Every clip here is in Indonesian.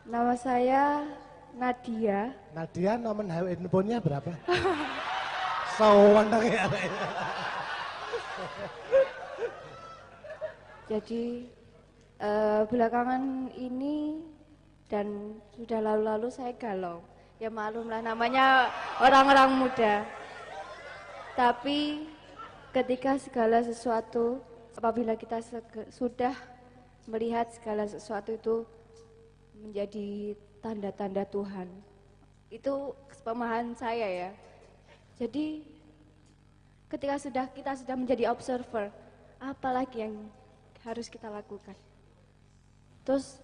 Nama saya Nadia. Nadia, nomor handphonenya berapa? Sowan ya. Jadi belakangan ini dan sudah lalu-lalu saya galau. Ya maklumlah namanya orang-orang muda. Tapi ketika segala sesuatu, apabila kita sudah melihat segala sesuatu itu menjadi tanda-tanda Tuhan. Itu pemahaman saya ya. Jadi ketika kita sudah menjadi observer, apalagi yang harus kita lakukan? Terus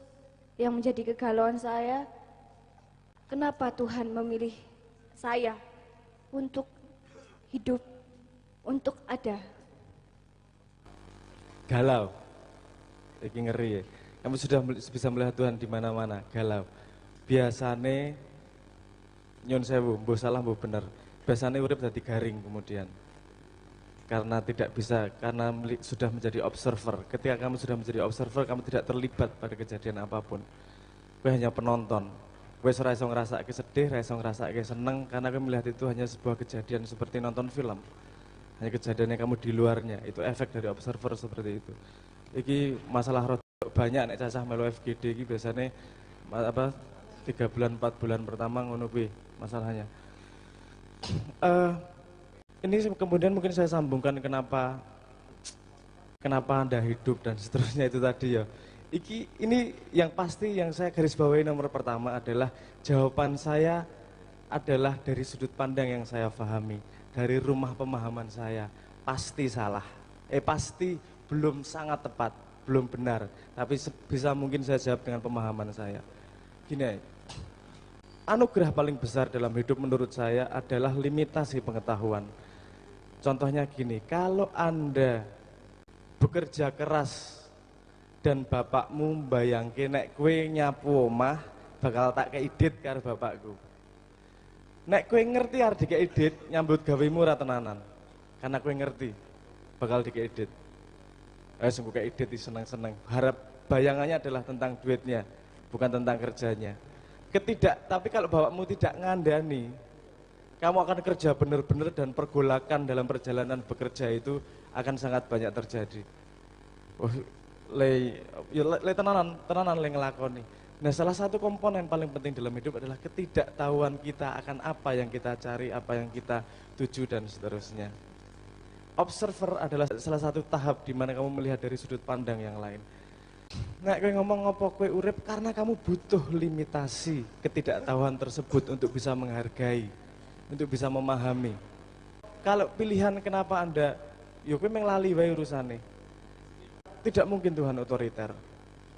yang menjadi kegalauan saya, kenapa Tuhan memilih saya untuk hidup, untuk ada? Galau. Iki ngeri ya. Kamu sudah bisa melihat Tuhan di mana-mana, galau. Biasane nyon sewu, mbuh salah mbuh bener. Biasane urip dadi garing kemudian. Karena tidak bisa, karena sudah menjadi observer. Ketika kamu sudah menjadi observer, kamu tidak terlibat pada kejadian apapun. Kowe hanya penonton. Kowe ora iso ngrasake sedih, ora iso ngrasake seneng, karena kowe melihat itu hanya sebuah kejadian seperti nonton film. Hanya kejadiannya kamu di luarnya, itu efek dari observer seperti itu. Iki masalah banyak nek cacah melu FGD iki biasanya 3 bulan 4 bulan pertama ngono kuwi masalahnya. Ini kemudian mungkin saya sambungkan kenapa Anda hidup dan seterusnya itu tadi ya. Ini yang pasti yang saya garis bawahi nomor pertama adalah jawaban saya adalah dari sudut pandang yang saya pahami, dari rumah pemahaman saya. Pasti salah. Pasti belum sangat tepat, belum benar, tapi bisa mungkin saya jawab dengan pemahaman saya. Gini, anugerah paling besar dalam hidup menurut saya adalah limitasi pengetahuan. Contohnya gini, kalau Anda bekerja keras dan bapakmu bayangke nek kue nyapu omah bakal tak keidit karo bapakku. Nek kue ngerti arep dikeidit nyambut gawemu ora tenanan. Karena kue ngerti bakal dikeidit. Sungguh keidit seneng-seneng. Harap bayangannya adalah tentang duitnya, bukan tentang kerjanya. Tapi kalau bapakmu tidak ngandani, kamu akan kerja benar-benar dan pergolakan dalam perjalanan bekerja itu akan sangat banyak terjadi. Le tenanan le ngelakoni. Nah, salah satu komponen paling penting dalam hidup adalah ketidaktahuan kita akan apa yang kita cari, apa yang kita tuju dan seterusnya. Observer adalah salah satu tahap di mana kamu melihat dari sudut pandang yang lain. Nek kowe ngomong ngopo kowe urip karena kamu butuh limitasi ketidaktahuan tersebut untuk bisa menghargai, untuk bisa memahami. Kalau pilihan kenapa Anda, yo kowe menglali wae urusane. Tidak mungkin Tuhan otoriter.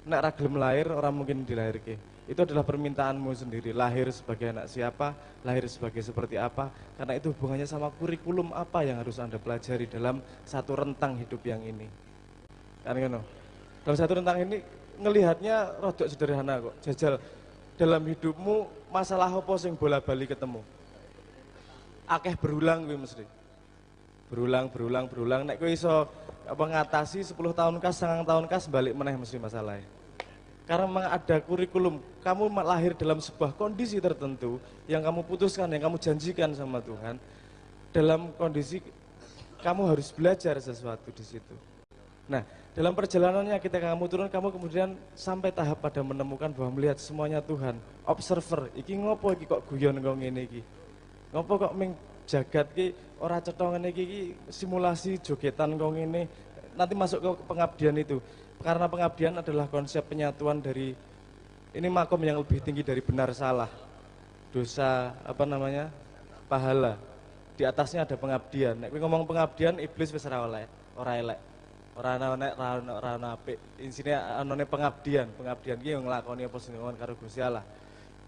Nek ra gelem lahir orang mungkin dilahirke. Itu adalah permintaanmu sendiri. Lahir sebagai anak siapa, lahir sebagai seperti apa. Karena itu hubungannya sama kurikulum apa yang harus Anda pelajari dalam satu rentang hidup yang ini. Kan ngono. Dalam satu rentang ini ngelihatnya rodok sederhana kok. Jajal dalam hidupmu masalah apa sing bola-bali ketemu. Akeh berulang kuwi mesti. Berulang. Nek kowe iso ngatasi 10 tahun kas, 9 tahun kas balik meneh mesti masalahnya. Karena memang ada kurikulum, kamu lahir dalam sebuah kondisi tertentu yang kamu putuskan, yang kamu janjikan sama Tuhan. Dalam kondisi kamu harus belajar sesuatu di situ. Nah, dalam perjalanannya ketika kamu turun, kamu kemudian sampai tahap pada menemukan bahwa melihat semuanya Tuhan. Observer, iki ngopo iki kok guyon kok ngene iki. Ngopo kok ming jagat ki ora cetha ngene iki simulasi jogetan kok ngene. Nanti masuk ke pengabdian itu. Karena pengabdian adalah konsep penyatuan dari ini makom yang lebih tinggi dari benar salah, dosa pahala. Di atasnya ada pengabdian. Nek ngomong pengabdian iblis wis ora elek, ora ana apik. Insine anone pengabdian ki yang nglakoni apa sing karo Gusti Allah.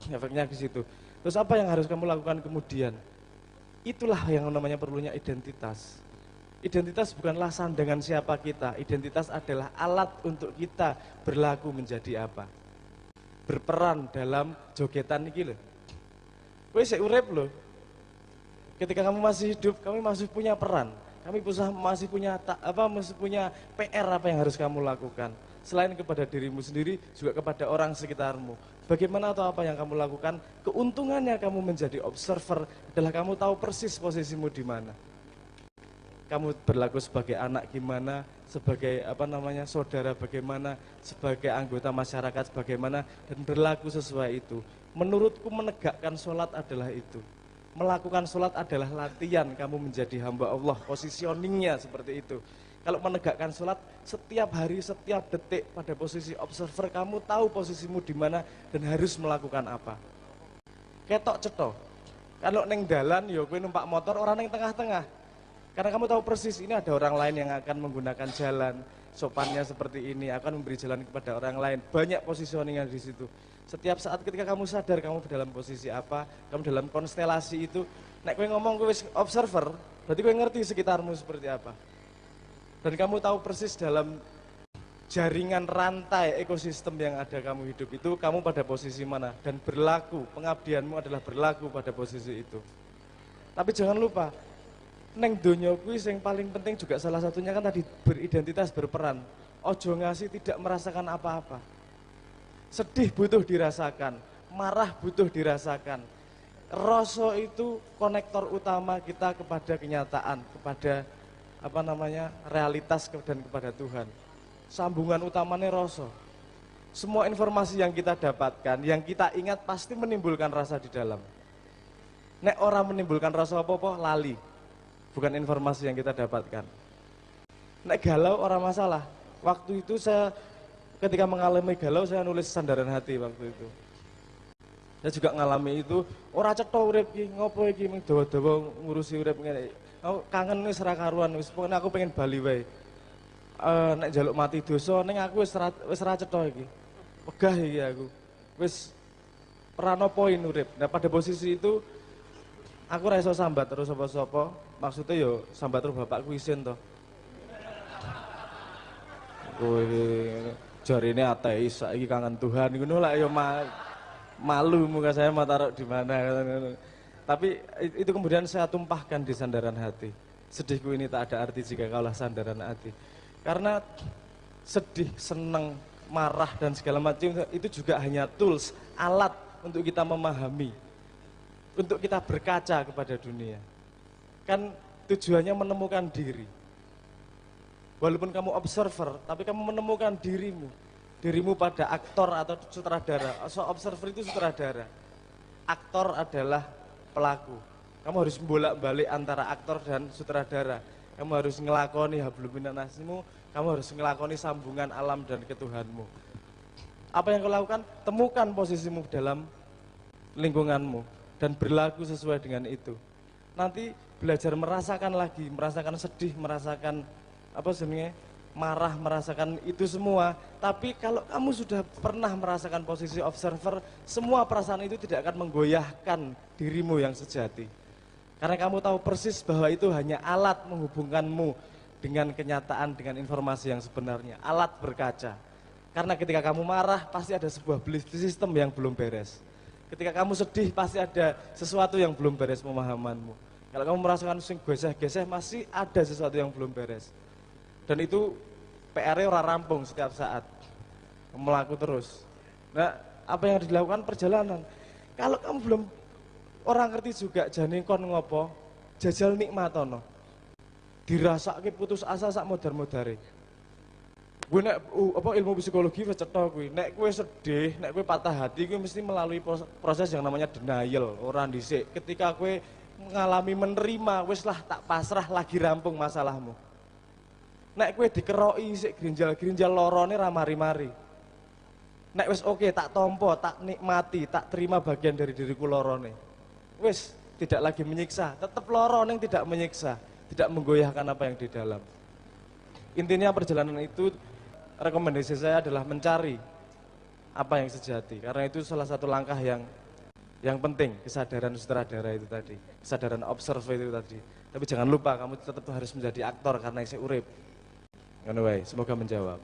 Efeknya ke situ. Terus apa yang harus kamu lakukan kemudian? Itulah yang namanya perlunya identitas. Identitas bukanlah sandangan siapa kita, identitas adalah alat untuk kita berlaku menjadi apa. Berperan dalam jogetan iki lho. Kowe sik urip lho. Ketika kamu masih hidup, kamu masih punya peran. Kami masih punya PR apa yang harus kamu lakukan. Selain kepada dirimu sendiri, juga kepada orang sekitarmu. bagaimana atau apa yang kamu lakukan, keuntungannya kamu menjadi observer adalah kamu tahu persis posisimu di mana. Kamu berlaku sebagai anak gimana, sebagai saudara bagaimana, sebagai anggota masyarakat bagaimana, dan berlaku sesuai itu. Menurutku menegakkan sholat adalah itu. Melakukan sholat adalah latihan kamu menjadi hamba Allah, positioningnya seperti itu. Kalau menegakkan sholat, setiap hari, setiap detik pada posisi observer, kamu tahu posisimu di mana dan harus melakukan apa. Ketok cetok. Kalau neng dalan, yo kowe numpak motor, orang neng tengah-tengah. Karena kamu tahu persis ini ada orang lain yang akan menggunakan jalan, sopannya seperti ini, akan memberi jalan kepada orang lain. Banyak positioning di situ. Setiap saat ketika kamu sadar kamu dalam posisi apa, kamu dalam konstelasi itu, nek kowe ngomong kowe observer, berarti kowe ngerti sekitarmu seperti apa. Dan kamu tahu persis dalam jaringan rantai ekosistem yang ada kamu hidup itu, kamu pada posisi mana, dan berlaku, pengabdianmu adalah berlaku pada posisi itu. Tapi jangan lupa, neng donya kuwi sing paling penting juga salah satunya kan tadi beridentitas, berperan. Ojo ngasih tidak merasakan apa-apa. Sedih butuh dirasakan, marah butuh dirasakan. Rasa itu konektor utama kita kepada kenyataan, kepada realitas dan kepada Tuhan. Sambungan utamanya rasa. Semua informasi yang kita dapatkan, yang kita ingat pasti menimbulkan rasa di dalam. Nek orang menimbulkan rasa apa-apa, lali. Bukan informasi yang kita dapatkan. Nek galau orang masalah. Waktu itu saya ketika mengalami galau, saya nulis Sandaran Hati waktu itu. Saya juga ngalami itu, ora cetha urip iki, ngopo iki mung dawa-dawa ngurusi urip ngene. Aku kangen wis ra karuan, wis pokoknya aku pengen bali wae. Nek njaluk mati dosa ning aku wis ra cetha iki. Pegah iki aku. Wis ora poin urip. Nah pada posisi itu aku ra iso sambat terus sapa-sapa, maksudnya yo sambat terus bapakku isin to. Kowe jarine ateis saiki kangen Tuhan ngono lah yo malu muka saya mau taruh di mana. Tapi itu kemudian saya tumpahkan di Sandaran Hati. Sedihku ini tak ada arti jika kaulah sandaran hati. Karena sedih, senang, marah dan segala macam itu juga hanya tools, alat untuk kita memahami, untuk kita berkaca kepada dunia. Kan tujuannya menemukan diri. Walaupun kamu observer, tapi kamu menemukan dirimu pada aktor atau sutradara. So observer itu sutradara, aktor adalah pelaku. Kamu harus bolak-balik antara aktor dan sutradara. Kamu harus ngelakoni hablum minan nasmu, kamu harus ngelakoni sambungan alam dan ketuhanmu. Apa yang kau lakukan? Temukan posisimu dalam lingkunganmu dan berlaku sesuai dengan itu. Nanti belajar merasakan lagi, merasakan sedih, merasakan marah, merasakan itu semua. Tapi kalau kamu sudah pernah merasakan posisi observer, semua perasaan itu tidak akan menggoyahkan dirimu yang sejati. Karena kamu tahu persis bahwa itu hanya alat menghubungkanmu dengan kenyataan, dengan informasi yang sebenarnya. Alat berkaca. Karena ketika kamu marah, pasti ada sebuah belief system yang belum beres. Ketika kamu sedih, pasti ada sesuatu yang belum beres pemahamanmu. Kalau kamu merasakan sing geseh-geseh, masih ada sesuatu yang belum beres. Dan itu PR-nya ora rampung setiap saat. Melaku terus. Nah, apa yang dilakukan perjalanan. Kalau kamu belum orang ngerti juga jane kon ngopo, jajal nikmatono. Dirasake putus asa sak modar-modare. Gue nek ilmu psikologi wis cetha kuwi. Nek kowe sedih, nek kowe patah hati, kowe mesti melalui proses yang namanya denial, ora dhisik. Ketika kowe mengalami menerima, wis lah tak pasrah lagi rampung masalahmu. Nek kowe dikeroki sik grinjal-grinjal lorone ra mari-mari. Nek wis oke, tak tompo, tak nikmati, tak terima bagian dari diriku lorone. Wis tidak lagi menyiksa, tetap lorone yang tidak menyiksa, tidak menggoyahkan apa yang di dalam. Intinya perjalanan itu, rekomendasi saya adalah mencari apa yang sejati. Karena itu salah satu langkah yang penting, kesadaran sutradara itu tadi, kesadaran observer itu tadi. Tapi jangan lupa kamu tetap harus menjadi aktor karena isi urip. Anyway, semoga menjawab.